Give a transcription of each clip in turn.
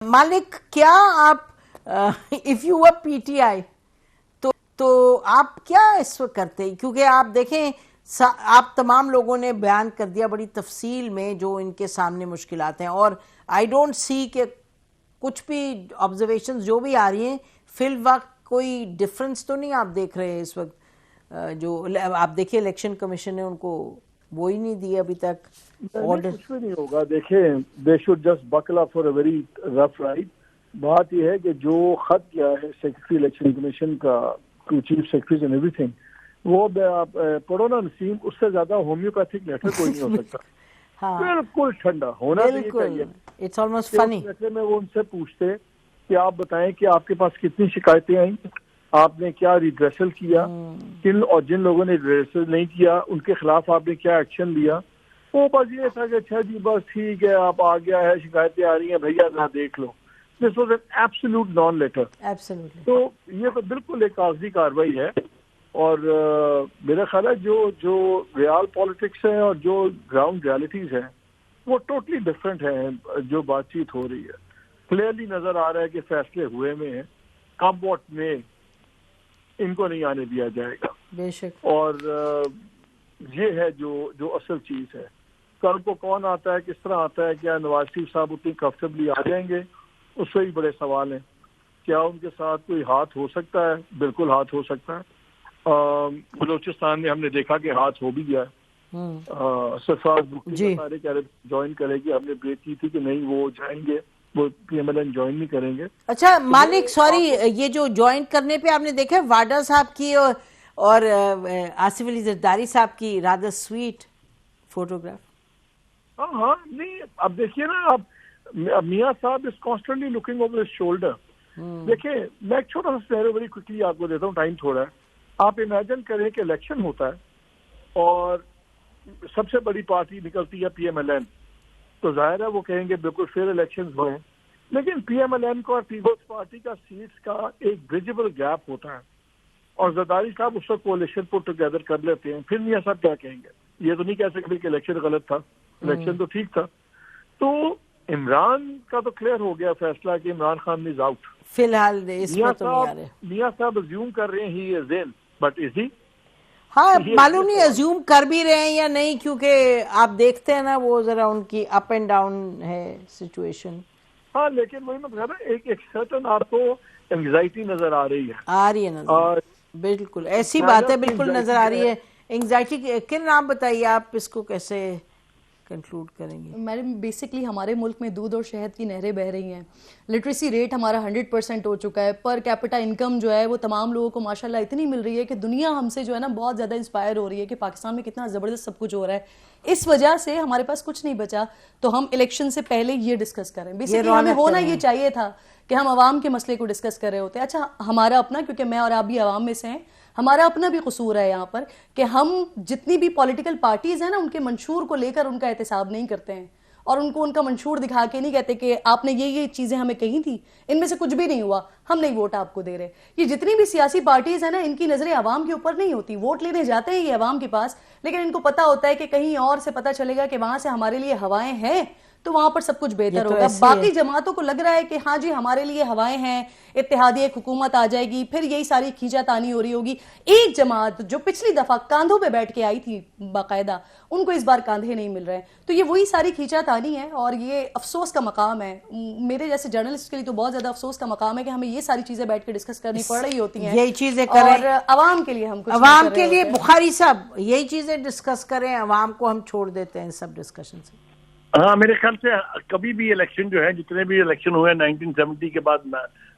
مالک کیا آپ if you were P T I تو آپ کیا اس وقت کرتے ہیں؟ کیونکہ آپ دیکھیں آپ تمام لوگوں نے بیان کر دیا بڑی تفصیل میں جو ان کے سامنے مشکلات ہیں، اور آئی ڈونٹ سی کہ کچھ بھی آبزرویشنز جو بھی آ رہی ہیں فی الوقت کوئی ڈفرنس تو نہیں آپ دیکھ رہے ہیں اس وقت؟ جو آپ دیکھیں الیکشن کمیشن نے ان کو وہی نہیں دی ابھی تک آرڈر. کچھ بھی نہیں ہوگا. دیکھیں دے should just buckle up for a very rough ride. بات یہ ہے کہ جو خط کیا ہے سیکرٹری الیکشن کمیشن کا ٹو چیف سیکرٹریز اینڈ ایوری تھنگ، وہ آپ پڑھو نا نسیم، اس سے زیادہ ہومیوپیتھک لیٹر کوئی نہیں ہو سکتا. بالکل ٹھنڈا ہونا چاہیے. اٹس آلموسٹ فنی. لیٹر میں وہ ان سے پوچھتے کہ آپ بتائیں کہ آپ کے پاس کتنی شکایتیں آئیں، آپ نے کیا ریڈریسل کیا، کن اور جن لوگوں نے ریڈریسل نہیں کیا ان کے خلاف آپ نے کیا ایکشن لیا. وہ بس یہ تھا کہ اچھا جی بس ٹھیک ہے، آپ آ گیا ہے، شکایتیں آ رہی ہیں، بھیا ذرا دیکھ لو. This was an absolute non letter. تو یہ تو بالکل ایک کاغذی کاروائی ہے. اور میرا خیال ہے جو ریال پالیٹکس ہے اور جو گراؤنڈ ریالٹیز ہیں وہ ٹوٹلی ڈفرینٹ ہیں. جو بات چیت ہو رہی ہے کلیئرلی نظر آ رہا ہے کہ فیصلے ہوئے میں ہیں، کم واٹ میں ان کو نہیں آنے دیا جائے گا. بے شک. اور یہ ہے جو اصل چیز ہے. کل کو کون آتا ہے، کس طرح آتا ہے، کیا نواز شریف صاحب اتنی کمفرٹیبلی آ جائیں گے، اس سے ہی بڑے سوال ہیں. کیا ان کے ساتھ کوئی ہاتھ ہو سکتا ہے؟ بالکل ہاتھ ہو سکتا ہے. بلوچستان میں ہم نے دیکھا کہ ہاتھ ہو بھی گیا ہے. سرفراز بھٹی سارے کہہ رہے جوائن کرے گی، ہم نے بریک کی تھی کہ نہیں وہ جائیں گے، وہ P M L N join نہیں کریں گے. اچھا مالک سوری، یہ جو جوائن کرنے پہ آپ نے دیکھا واڈا صاحب کی اور آصف علی زرداری صاحب کی رادر سویٹ فوٹوگراف. ہاں نہیں، اب دیکھیے نا، اب میاں صاحب is constantly looking over his shoulder. دیکھیں میں ایک چھوٹا سا سینیریو بڑی کوئکلی آپ کو دیتا ہوں، ٹائم تھوڑا ہے. آپ امیجن کریں کہ الیکشن ہوتا ہے اور سب سے بڑی پارٹی نکلتی ہے پی ایم ایل این، تو ظاہر ہے وہ کہیں گے بالکل فیئر الیکشن ہوئے. لیکن پی ایم ایل این کو اور پیپلز پارٹی کا سیٹس کا ایک بریجبل گیپ ہوتا ہے، اور زرداری صاحب اس وقت کولیشن پٹ ٹوگیدر کر لیتے ہیں. پھر میاں صاحب کیا کہیں گے؟ یہ تو نہیں کہہ سکتے کہ الیکشن غلط تھا، الیکشن تو ٹھیک تھا. تو عمران کا تو کلیئر ہو گیا فیصلہ کہ عمران خان از آؤٹ. فی الحال اس میں تو نہیں آ رہے. میاں صاحب ازیوم کر رہے ہیں ہی از ان، بٹ از ہی؟ ہاں معلوم نہیں ازیوم کر بھی رہے ہیں یا نہیں، کیونکہ آپ دیکھتے ہیں نا وہ ذرا ان کی اپ اینڈ ڈاؤن ہے سچویشن. ہاں لیکن وہی میں بتا رہا ایک سرٹن آپ کو انگزائٹی نظر آ رہی ہے. نظر بالکل ایسی بات ہے، بالکل نظر آ رہی ہے انگزائٹی. کن نام بتائیے آپ اس کو کیسے کنکلوڈ کریں گے؟ میڈم بیسکلی ہمارے ملک میں دودھ اور شہد کی نہریں بہہ رہی ہیں. لٹریسی ریٹ ہمارا 100% ہو چکا ہے. پر کیپٹا انکم جو ہے وہ تمام لوگوں کو ماشاءاللہ اتنی مل رہی ہے کہ دنیا ہم سے جو ہے نا بہت زیادہ انسپائر ہو رہی ہے کہ پاکستان میں کتنا زبردست سب کچھ ہو رہا ہے. اس وجہ سے ہمارے پاس کچھ نہیں بچا تو ہم الیکشن سے پہلے یہ ڈسکس کریں. بیسکلی ہمیں ہونا یہ چاہیے تھا کہ ہم عوام کے مسئلے کو ڈسکس کر رہے ہوتے. اچھا ہمارا اپنا، کیونکہ میں اور آپ بھی عوام میں سے ہیں، ہمارا اپنا بھی قصور ہے یہاں پر کہ ہم جتنی بھی پولیٹیکل پارٹیز ہیں نا ان کے منشور کو لے کر ان کا احتساب نہیں کرتے ہیں، اور ان کو ان کا منشور دکھا کے نہیں کہتے کہ آپ نے یہ چیزیں ہمیں کہی تھی، ان میں سے کچھ بھی نہیں ہوا، ہم نہیں ووٹ آپ کو دے رہے. یہ جتنی بھی سیاسی پارٹیز ہیں نا ان کی نظریں عوام کے اوپر نہیں ہوتی. ووٹ لینے جاتے ہیں یہ عوام کے پاس، لیکن ان کو پتا ہوتا ہے کہ کہیں اور سے پتا چلے گا کہ وہاں سے ہمارے لیے ہوائیں ہیں تو وہاں پر سب کچھ بہتر ہوگا. باقی جماعتوں کو لگ رہا ہے کہ ہاں جی ہمارے لیے ہوائیں ہیں، اتحادی ایک حکومت آ جائے گی، پھر یہی ساری کھینچا تانی ہو رہی ہوگی. ایک جماعت جو پچھلی دفعہ کاندھوں پہ بیٹھ کے آئی تھی باقاعدہ، ان کو اس بار کاندھے نہیں مل رہے. تو یہ وہی ساری کھینچا تانی ہے، اور یہ افسوس کا مقام ہے. میرے جیسے جرنلسٹ کے لیے تو بہت زیادہ افسوس کا مقام ہے کہ ہمیں یہ ساری چیزیں بیٹھ کے ڈسکس کرنی پڑ رہی ہوتی ہیں. یہی چیزیں کریں اور عوام کے لیے ہم کچھ عوام کے لیے بخاری صاحب یہی چیزیں ڈسکس کریں، عوام کو ہم چھوڑ دیتے ہیں سب ڈسکشن سے. ہاں میرے خیال سے کبھی بھی الیکشن جو ہے، جتنے بھی الیکشن ہوئے 1970 کے بعد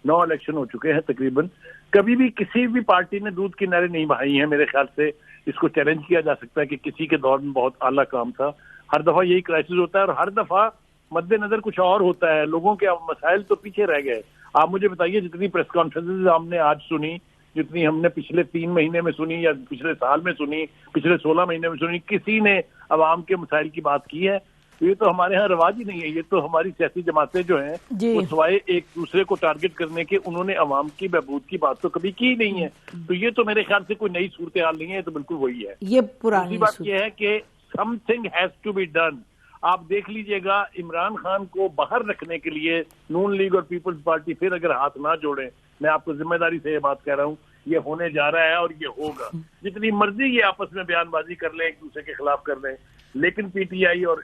9 الیکشن ہو چکے ہیں تقریباً، کبھی بھی کسی بھی پارٹی نے دودھ کی نہریں نہیں بہائی ہیں. میرے خیال سے اس کو چیلنج کیا جا سکتا ہے کہ کسی کے دور میں بہت اعلیٰ کام تھا. ہر دفعہ یہی کرائسس ہوتا ہے اور ہر دفعہ مد نظر کچھ اور ہوتا ہے. لوگوں کے مسائل تو پیچھے رہ گئے. آپ مجھے بتائیے جتنی پریس کانفرنسز ہم نے آج سنی، جتنی ہم نے پچھلے 3 مہینے میں سنی یا پچھلے سال میں سنی، پچھلے 16 مہینے میں سنی، کسی نے عوام کے مسائل کی بات کی ہے؟ یہ تو ہمارے ہاں رواج ہی نہیں ہے. یہ تو ہماری سیاسی جماعتیں جو ہیں وہ سوائے ایک دوسرے کو ٹارگٹ کرنے کے انہوں نے عوام کی بہبود کی بات تو کبھی کی نہیں ہے. تو یہ تو میرے خیال سے کوئی نئی صورتحال نہیں ہے، تو بالکل وہی ہے. یہ پرانی دوسری بات یہ ہے کہ something has to be done. آپ دیکھ لیجئے گا عمران خان کو باہر رکھنے کے لیے نون لیگ اور پیپلز پارٹی پھر اگر ہاتھ نہ جوڑیں، میں آپ کو ذمہ داری سے یہ بات کہہ رہا ہوں، یہ ہونے جا رہا ہے اور یہ ہوگا. جتنی مرضی یہ آپس میں بیان بازی کر لیں، ایک دوسرے کے خلاف کر لیں، لیکن پی ٹی آئی اور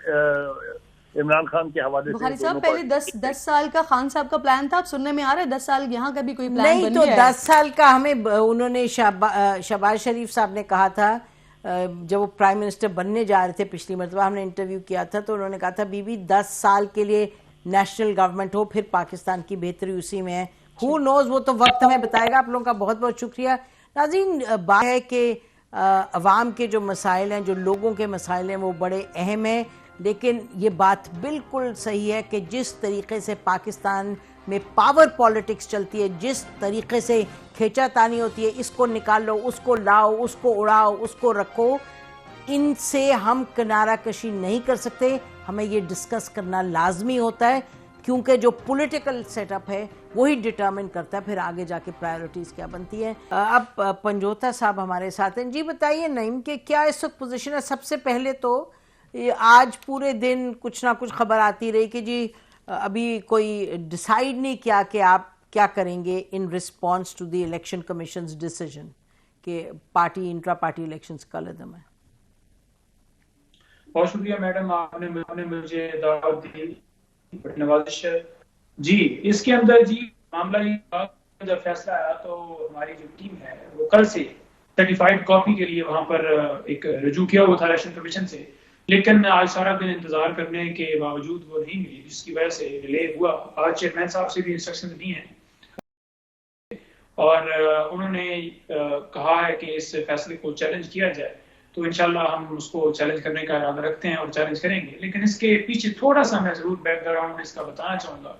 عمران خان کے حوالے سے بخاری صاحب پہلے 10 سال کا خان صاحب کا پلان تھا، اب سننے میں آ رہا ہے 10 سال یہاں کا بھی کوئی پلان نہیں. بن تو گیا ہے. 10 سال کا ہمیں انہوں نے شہباز شریف صاحب نے کہا تھا جب وہ پرائم منسٹر بننے جا رہے تھے پچھلی مرتبہ، ہم نے انٹرویو کیا تھا تو انہوں نے کہا تھا بی بی 10 سال کے لیے نیشنل گورنمنٹ ہو، پھر پاکستان کی بہتری اسی میں ہے. ہو نوز، وہ تو وقت ہمیں بتائے گا. آپ لوگوں کا بہت بہت شکریہ. ناظرین، بات ہے کہ عوام کے جو مسائل ہیں، جو لوگوں کے مسائل ہیں، وہ بڑے اہم ہیں، لیکن یہ بات بالکل صحیح ہے کہ جس طریقے سے پاکستان میں پاور پالیٹکس چلتی ہے، جس طریقے سے کھینچا تانی ہوتی ہے، اس کو نکال لو، اس کو لاؤ، اس کو اڑاؤ، اس کو رکھو، ان سے ہم کنارہ کشی نہیں کر سکتے. ہمیں یہ ڈسکس کرنا لازمی ہوتا ہے کیونکہ جو پولیٹیکل سیٹ اپ ہے وہی ڈٹرمن کرتا ہے پھر آگے جا کے پرائیورٹیز کیا بنتی ہیں. اب پنجوتا صاحب ہمارے ساتھ ہیں. جی بتائیے نعیم کہ کیا اس وقت پوزیشن ہے؟ سب سے پہلے تو آج پورے دن کچھ نہ کچھ خبر آتی رہی کہ جی ابھی کوئی ڈیسائیڈ نہیں کیا کہ آپ کیا کریں گے in response to the election commission's decision کہ پارٹی انٹرا پارٹی الیکشنز کل عدم ہے. بہت شکریہ میڈم، آپ نے مجھے دعوت دی، نوازش ہے. جی اس کے اندر جی معاملہ یہ جب فیصلہ آیا تو ہماری جو ٹیم ہے وہ کل سے سرٹیفائڈ کاپی کے لیے وہاں پر ایک رجوع کیا ہوا تھا الیکشن کمیشن سے، لیکن آج سارا دن انتظار کرنے کے باوجود وہ نہیں ملی، جس کی وجہ سے ڈیلے ہوا. آج چیئرمین صاحب سے بھی انسٹرکشن دی ہیں اور انہوں نے کہا ہے کہ اس فیصلے کو چیلنج کیا جائے، تو انشاءاللہ ہم اس کو چیلنج کرنے کا ارادہ رکھتے ہیں اور چیلنج کریں گے. لیکن اس کے پیچھے تھوڑا سا میں ضرور بیک گراؤنڈ اس کا بتانا چاہوں گا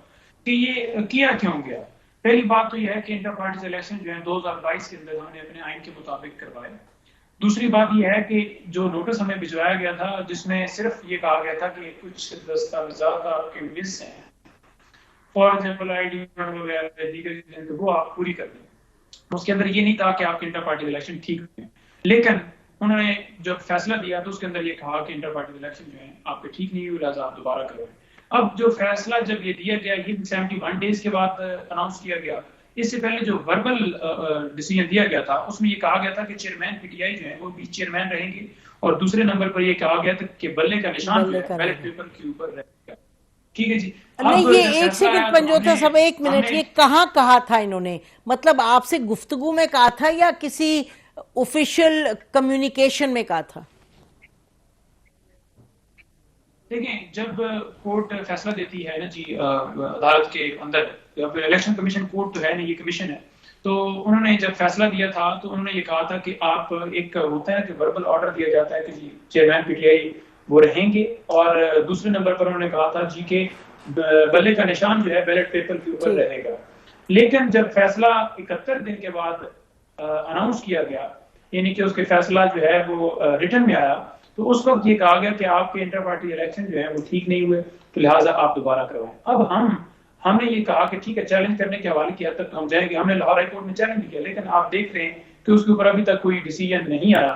کہ یہ کیا کیوں گیا. پہلی بات تو یہ ہے کہ انٹر پارٹیز الیکشن جو ہیں 2022 کے اندر ہم نے اپنے آئین کے مطابق کروائے. دوسری بات یہ ہے کہ جو نوٹس ہمیں بھجوایا گیا تھا جس میں صرف یہ کہا گیا تھا کہ کچھ دستاویزات آپ کے مس ہیں، فار ایگزامپل آئی ڈی وغیرہ دیگر چیزیں، وہ آپ پوری کر دیں. اس کے اندر یہ نہیں تھا کہ آپ کے انٹر پارٹی الیکشن ٹھیک ہوئے، لیکن انہوں نے جب فیصلہ دیا تو اس کے اندر یہ کہا کہ انٹر پارٹی الیکشن جو ہیں آپ کے ٹھیک نہیں ہوئے، لہٰذا آپ دوبارہ کروائیں. اب جو فیصلہ جب یہ دیا گیا یہ 71 ڈیز کے بعد اناؤنس کیا گیا. اس سے پہلے جو وربل ڈیسیژن دیا گیا تھا اس میں یہ کہا گیا تھا کہ چیئرمین پی ٹی آئی جو ہیں وہ بھی چیئرمین رہیں گے، اور دوسرے نمبر پر یہ کہا گیا تھا کہ بلے کا نشان جو ہے بیلٹ پیپر کے اوپر رہے گا. ٹھیک ہے جی. نہیں یہ ایک سیکنڈ پنجوتا صاحب، ایک منٹ، یہ کہاں کہا تھا انہوں نے؟ مطلب آپ سے گفتگو میں کہا تھا یا کسی آفیشیل کمیونیکیشن میں کہا تھا؟ دیکھیں جب کورٹ فیصلہ دیتی ہے نا جی عدالت کے اندر، الیکشن کمیشن کورٹ تو ہے نہیں، یہ کمیشن ہے، تو انہوں نے جب فیصلہ دیا تھا تو انہوں نے یہ کہا تھا کہ آپ ایک ہوتا ہے کہ وربل آرڈر دیا جاتا ہے کہ جی چیئرمین پی ٹی آئی وہ رہیں گے، اور دوسرے نمبر پر انہوں نے کہا تھا جی کہ بلے کا نشان جو ہے بیلٹ پیپر کے اوپر رہے گا. لیکن جب فیصلہ 71 دن کے بعد اناؤنس کیا گیا، یعنی کہ اس کے فیصلہ جو ہے وہ ریٹن میں آیا، تو اس وقت یہ کہا گیا کہ آپ کے انٹر پارٹی الیکشن جو ہے وہ ٹھیک نہیں ہوئے، تو لہٰذا آپ دوبارہ کروائیں. اب ہم نے یہ کہا کہ ٹھیک ہے چیلنج کرنے کے حوالے کی حد تک ہم جائیں گے. ہم نے لاہور ہائی کورٹ میں چیلنج کیا، لیکن آپ دیکھ رہے ہیں کہ اس کے اوپر ابھی تک کوئی ڈیسیژن نہیں آیا.